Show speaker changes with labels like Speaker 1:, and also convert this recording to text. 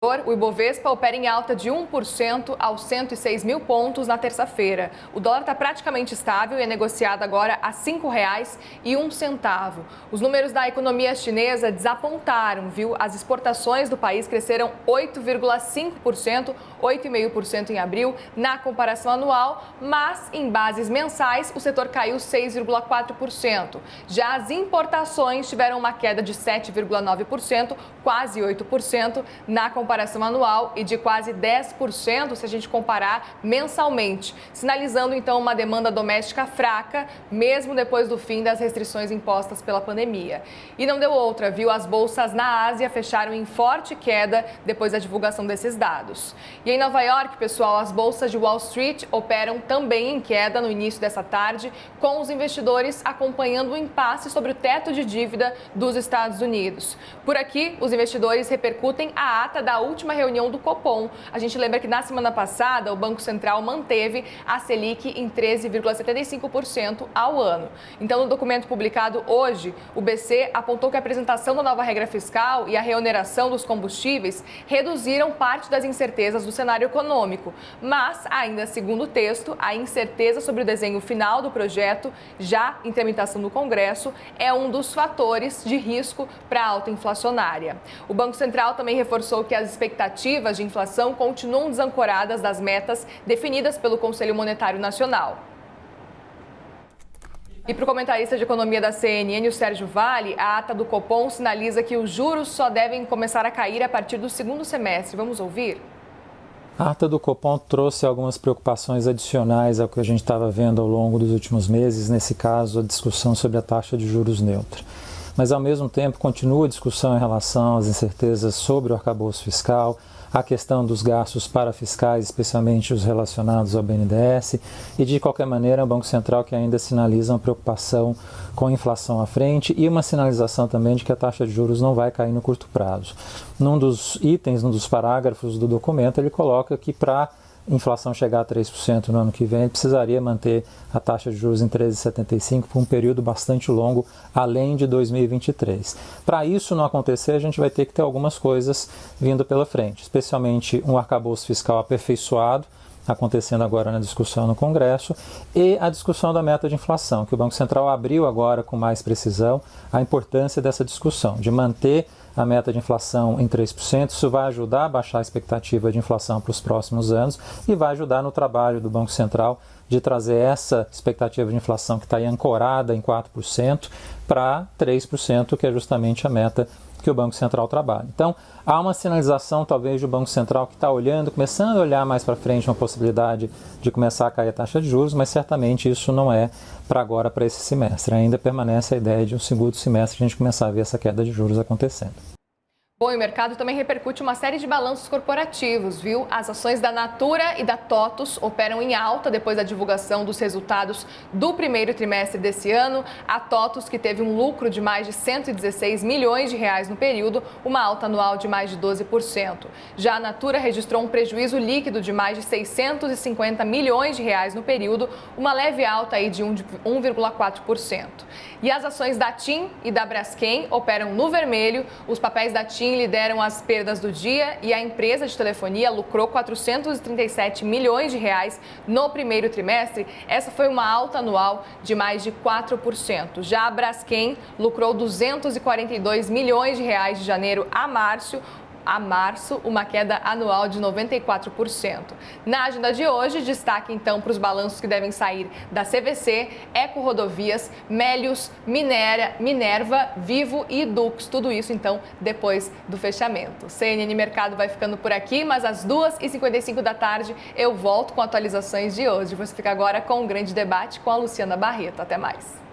Speaker 1: O Ibovespa opera em alta de 1% aos 106 mil pontos na terça-feira. O dólar está praticamente estável e é negociado agora a R$ 5,01. Os números da economia chinesa desapontaram, viu? As exportações do país cresceram 8,5%, 8,5% em abril, na comparação anual, mas em bases mensais o setor caiu 6,4%. Já as importações tiveram uma queda de 7,9%, quase 8% na comparação anual e de quase 10% se a gente comparar mensalmente, sinalizando então uma demanda doméstica fraca, mesmo depois do fim das restrições impostas pela pandemia. E não deu outra, viu? As bolsas na Ásia fecharam em forte queda depois da divulgação desses dados. E em Nova York, pessoal, as bolsas de Wall Street operam também em queda no início dessa tarde, com os investidores acompanhando o impasse sobre o teto de dívida dos Estados Unidos. Por aqui, os investidores repercutem a ata da última reunião do Copom. A gente lembra que na semana passada o Banco Central manteve a Selic em 13,75% ao ano. Então, no documento publicado hoje, o BC apontou que a apresentação da nova regra fiscal e a reoneração dos combustíveis reduziram parte das incertezas do cenário econômico. Mas, ainda segundo o texto, a incerteza sobre o desenho final do projeto, já em tramitação no Congresso, é um dos fatores de risco para a alta inflacionária. O Banco Central também reforçou que as expectativas de inflação continuam desancoradas das metas definidas pelo Conselho Monetário Nacional. E para o comentarista de economia da CNN, o Sérgio Vale, a ata do Copom sinaliza que os juros só devem começar a cair a partir do segundo semestre. Vamos ouvir?
Speaker 2: A ata do Copom trouxe algumas preocupações adicionais ao que a gente estava vendo ao longo dos últimos meses, nesse caso a discussão sobre a taxa de juros neutra. Mas, ao mesmo tempo, continua a discussão em relação às incertezas sobre o arcabouço fiscal, a questão dos gastos parafiscais, especialmente os relacionados ao BNDES, e, de qualquer maneira, o Banco Central que ainda sinaliza uma preocupação com a inflação à frente e uma sinalização também de que a taxa de juros não vai cair no curto prazo. Num dos itens, num dos parágrafos do documento, ele coloca que para inflação chegar a 3% no ano que vem, precisaria manter a taxa de juros em 13,75 por um período bastante longo, além de 2023. Para isso não acontecer, a gente vai ter que ter algumas coisas vindo pela frente, especialmente um arcabouço fiscal aperfeiçoado, acontecendo agora na discussão no Congresso, e a discussão da meta de inflação, que o Banco Central abriu agora com mais precisão a importância dessa discussão, de manter a meta de inflação em 3%, isso vai ajudar a baixar a expectativa de inflação para os próximos anos e vai ajudar no trabalho do Banco Central de trazer essa expectativa de inflação que está aí ancorada em 4% para 3%, que é justamente a meta que o Banco Central trabalha. Então, há uma sinalização talvez do Banco Central que está olhando, começando a olhar mais para frente uma possibilidade de começar a cair a taxa de juros, mas certamente isso não é para agora, para esse semestre. Ainda permanece a ideia de um segundo semestre a gente começar a ver essa queda de juros acontecendo.
Speaker 1: Bom, e o mercado também repercute uma série de balanços corporativos, viu? As ações da Natura e da TOTVS operam em alta depois da divulgação dos resultados do primeiro trimestre desse ano. A TOTVS, que teve um lucro de mais de 116 milhões de reais no período, uma alta anual de mais de 12%. Já a Natura registrou um prejuízo líquido de mais de 650 milhões de reais no período, uma leve alta aí de 1,4%. E as ações da TIM e da Braskem operam no vermelho. Os papéis da TIM lideram as perdas do dia e a empresa de telefonia lucrou 437 milhões de reais no primeiro trimestre. Essa foi uma alta anual de mais de 4%. Já a Braskem lucrou 242 milhões de reais de janeiro a março, uma queda anual de 94%. Na agenda de hoje, destaque então para os balanços que devem sair da CVC, Eco Rodovias, Melius, Minerva, Vivo e Dux. Tudo isso então depois do fechamento. CNN Mercado vai ficando por aqui, mas às 2h55 da tarde eu volto com atualizações de hoje. Você fica agora com um grande debate com a Luciana Barreto. Até mais.